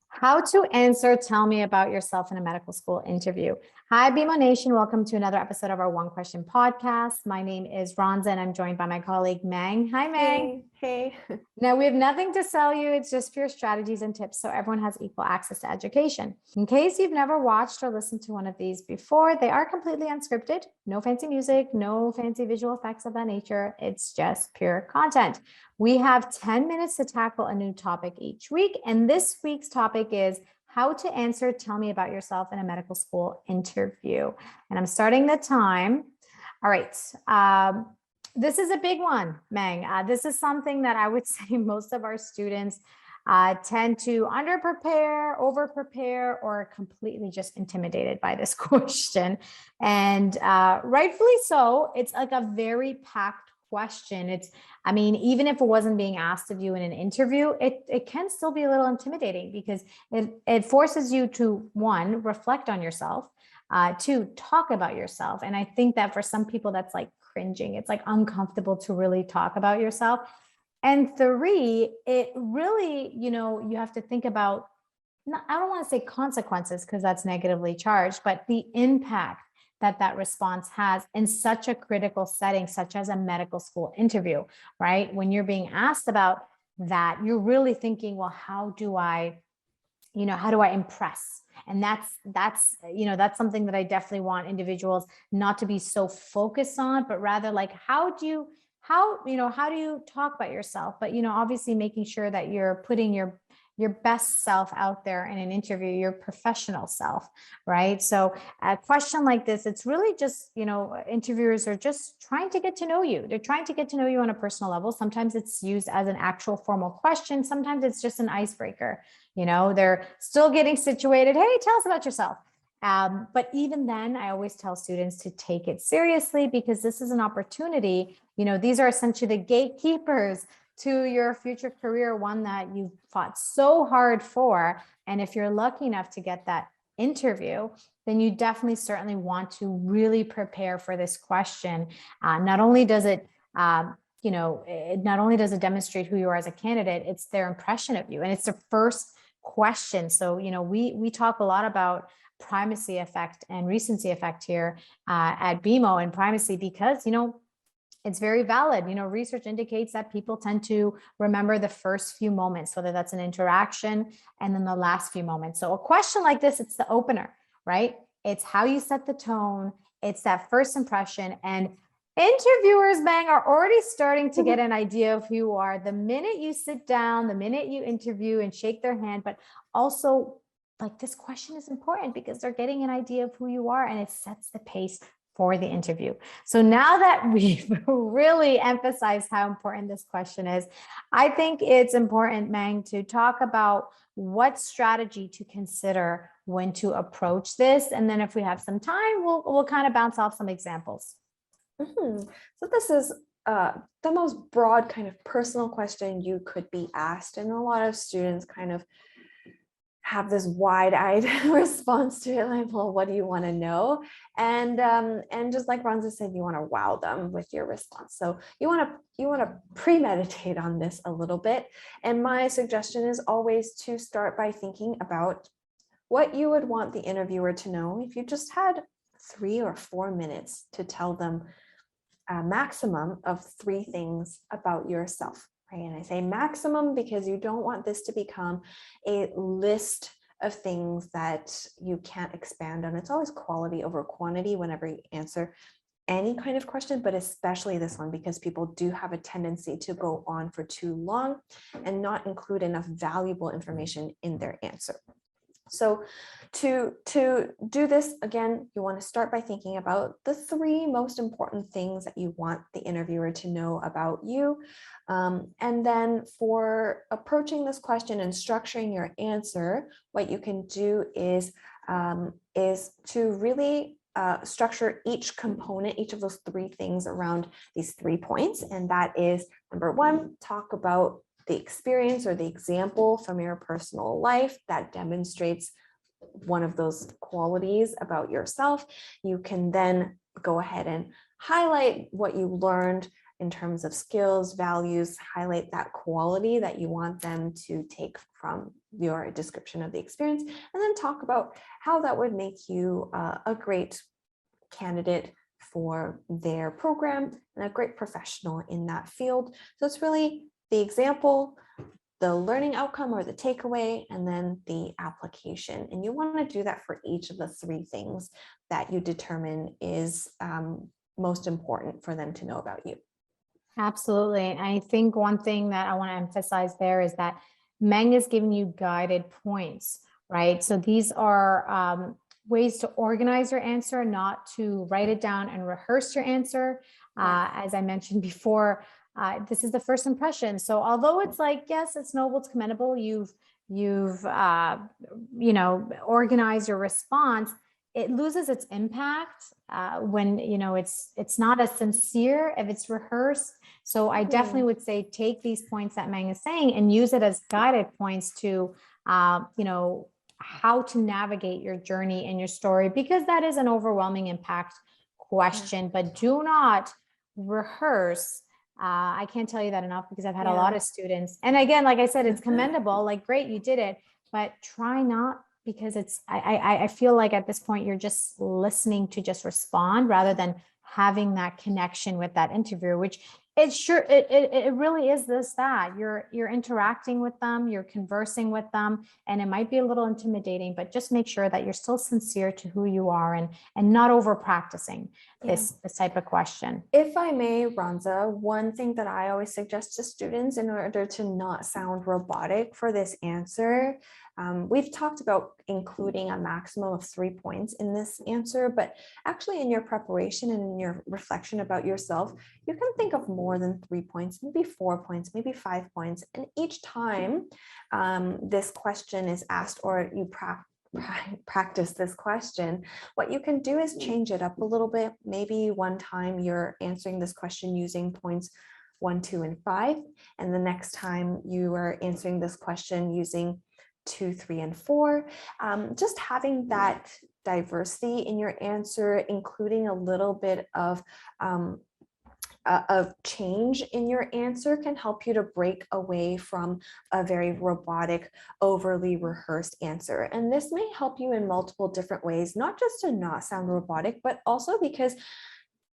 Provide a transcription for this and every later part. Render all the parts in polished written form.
How to answer tell me about yourself in a medical school interview. Hi, BMO Nation. Welcome to another episode of our One Question podcast. My name is Ronza and I'm joined by my colleague Mang. Hi, Mang. Hey. Now, we have nothing to sell you. It's just pure strategies and tips so everyone has equal access to education. In case you've never watched or listened to one of these before, they are completely unscripted. No fancy music, no fancy visual effects of that nature. It's just pure content. We have 10 minutes to tackle a new topic each week. And this week's topic is how to answer tell me about yourself in a medical school interview. And I'm starting the time. All right. This is a big one, Mang. This is something that I would say most of our students tend to under-prepare, over-prepare, or completely just intimidated by this question. And rightfully so. It's like a very packed question. Even if it wasn't being asked of you in an interview, it can still be a little intimidating because it forces you to, one, reflect on yourself, two, talk about yourself. And I think that for some people, that's like cringing. It's like uncomfortable to really talk about yourself. And three, it really, you have to think about, I don't want to say consequences because that's negatively charged, but the impact that response has in such a critical setting, such as a medical school interview, right? When you're being asked about that, you're really thinking, well, how do I impress? And that's something that I definitely want individuals not to be so focused on, but rather like, how do you talk about yourself? But, obviously making sure that you're putting your best self out there in an interview, your professional self, right? So a question like this, it's really just, interviewers are just trying to get to know you. They're trying to get to know you on a personal level. Sometimes it's used as an actual formal question. Sometimes it's just an icebreaker. They're still getting situated. Hey, tell us about yourself. But even then, I always tell students to take it seriously because this is an opportunity. These are essentially the gatekeepers to your future career, one that you've fought so hard for. And if you're lucky enough to get that interview, then you definitely certainly want to really prepare for this question. Not only does it demonstrate who you are as a candidate, it's their impression of you. And it's the first question. So, we talk a lot about primacy effect and recency effect here at BMO, and primacy because, it's very valid. Research indicates that people tend to remember the first few moments, whether that's an interaction and then the last few moments. So a question like this, it's the opener, right? It's how you set the tone. It's that first impression. And interviewers, Bang, are already starting to get an idea of who you are the minute you sit down, the minute you interview and shake their hand. But also, like, this question is important because they're getting an idea of who you are and it sets the pace for the interview. So now that we've really emphasized how important this question is, I think it's important, Mang, to talk about what strategy to consider when to approach this. And then if we have some time, we'll kind of bounce off some examples. So this is the most broad kind of personal question you could be asked. And a lot of students kind of have this wide-eyed response to it, like, well, what do you want to know? And just like Ronza said, you want to wow them with your response. So you want to premeditate on this a little bit. And my suggestion is always to start by thinking about what you would want the interviewer to know if you just had 3 or 4 minutes to tell them a maximum of 3 things about yourself. Right? And I say maximum because you don't want this to become a list of things that you can't expand on. It's always quality over quantity whenever you answer any kind of question, but especially this one, because people do have a tendency to go on for too long and not include enough valuable information in their answer. So to do this, again, you want to start by thinking about the 3 most important things that you want the interviewer to know about you. And then for approaching this question and structuring your answer, what you can do is to really structure each component, each of those 3 things around these 3 points. And that is, number 1, talk about the experience or the example from your personal life that demonstrates one of those qualities about yourself. You can then go ahead and highlight what you learned in terms of skills, values, highlight that quality that you want them to take from your description of the experience, and then talk about how that would make you a great candidate for their program and a great professional in that field. So it's really the example, the learning outcome or the takeaway, and then the application. And you want to do that for each of the three things that you determine is most important for them to know about you. Absolutely. And I think one thing that I want to emphasize there is that Meng is giving you guided points, right? So these are ways to organize your answer, not to write it down and rehearse your answer. As I mentioned before, this is the first impression. So although it's like, yes, it's noble, it's commendable, you've organized your response, it loses its impact when it's not as sincere if it's rehearsed. So I definitely would say take these points that Meng is saying and use it as guided points to how to navigate your journey and your story, because that is an overwhelming impact question. But do not rehearse. I can't tell you that enough, because I've had a lot of students, and again, like I said, it's commendable, like great, you did it, but try not, because I feel like at this point you're just listening to just respond rather than having that connection with that interviewer, which it really is that you're interacting with them, you're conversing with them, and it might be a little intimidating, but just make sure that you're still sincere to who you are and not over practicing this type of question. If I may, Ronza, one thing that I always suggest to students in order to not sound robotic for this answer, we've talked about including a maximum of 3 points in this answer, but actually in your preparation and in your reflection about yourself, you can think of more than 3 points, maybe 4 points, maybe 5 points. And each time this question is asked, or you practice this question, what you can do is change it up a little bit. Maybe one time you're answering this question using points 1, 2, and 5, and the next time you are answering this question using 2, 3, and 4. Just having that diversity in your answer, including a little bit of change in your answer, can help you to break away from a very robotic, overly rehearsed answer. And this may help you in multiple different ways, not just to not sound robotic, but also because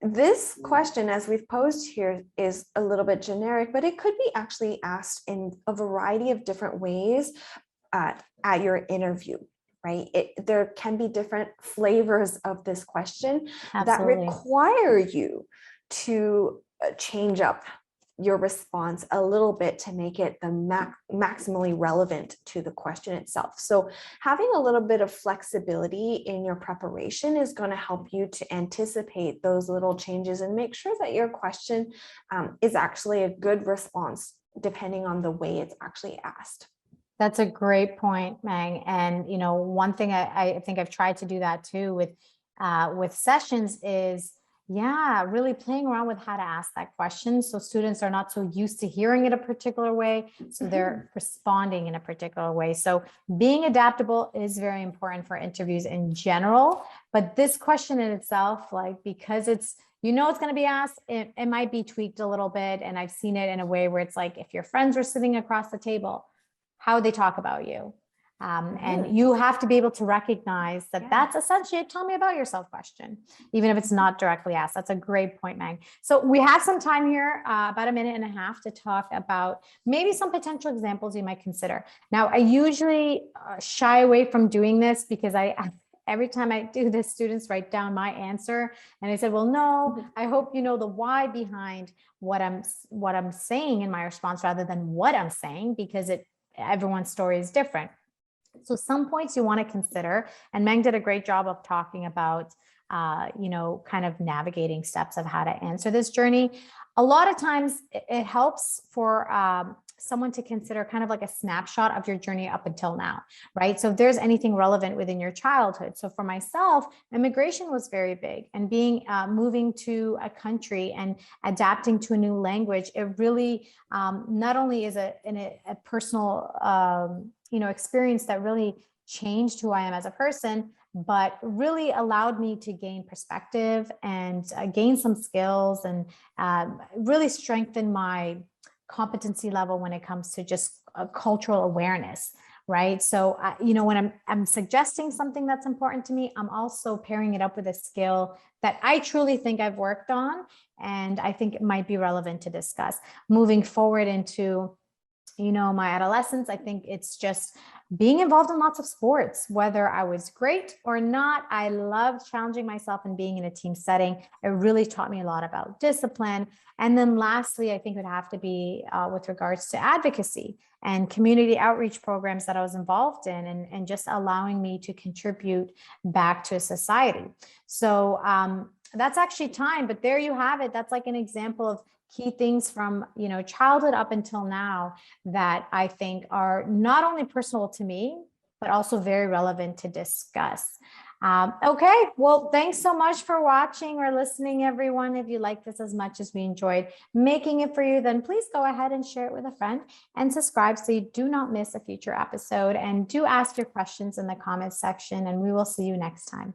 this question, as we've posed here, is a little bit generic, but it could be actually asked in a variety of different ways at your interview, right? There can be different flavors of this question that require you to change up your response a little bit to make it the maximally relevant to the question itself. So having a little bit of flexibility in your preparation is going to help you to anticipate those little changes and make sure that your question is actually a good response depending on the way it's actually asked. That's a great point, Meng. And one thing I think I've tried to do that too with sessions is, really playing around with how to ask that question, so students are not so used to hearing it a particular way, so they're responding in a particular way. So being adaptable is very important for interviews in general, but this question in itself, like, because it's it's going to be asked, it might be tweaked a little bit. And I've seen it in a way where it's like, if your friends were sitting across the table, how they talk about you. And you have to be able to recognize that that's essentially a tell me about yourself question, even if it's not directly asked. That's a great point, Meng. So we have some time here, about 1.5 minutes to talk about maybe some potential examples you might consider. Now, I usually shy away from doing this because every time I do this, students write down my answer. And I said, well, no, I hope you know the why behind what I'm saying in my response rather than what I'm saying, because everyone's story is different. So some points you want to consider, and Meng did a great job of talking about, kind of navigating steps of how to answer this journey. A lot of times it helps for someone to consider kind of like a snapshot of your journey up until now, right? So if there's anything relevant within your childhood. So for myself, immigration was very big, and moving to a country and adapting to a new language, it really not only is a personal experience that really changed who I am as a person, but really allowed me to gain perspective and gain some skills and really strengthen my competency level when it comes to just cultural awareness. Right. So, when I'm suggesting something that's important to me, I'm also pairing it up with a skill that I truly think I've worked on. And I think it might be relevant to discuss moving forward into my adolescence. I think it's just being involved in lots of sports, whether I was great or not. I loved challenging myself and being in a team setting. It really taught me a lot about discipline. And then lastly, I think it would have to be with regards to advocacy and community outreach programs that I was involved in, and just allowing me to contribute back to society. So that's actually time, but there you have it. That's like an example of key things from childhood up until now that I think are not only personal to me, but also very relevant to discuss. Okay, well, thanks so much for watching or listening, everyone. If you like this as much as we enjoyed making it for you, then please go ahead and share it with a friend and subscribe so you do not miss a future episode. And do ask your questions in the comments section, and we will see you next time.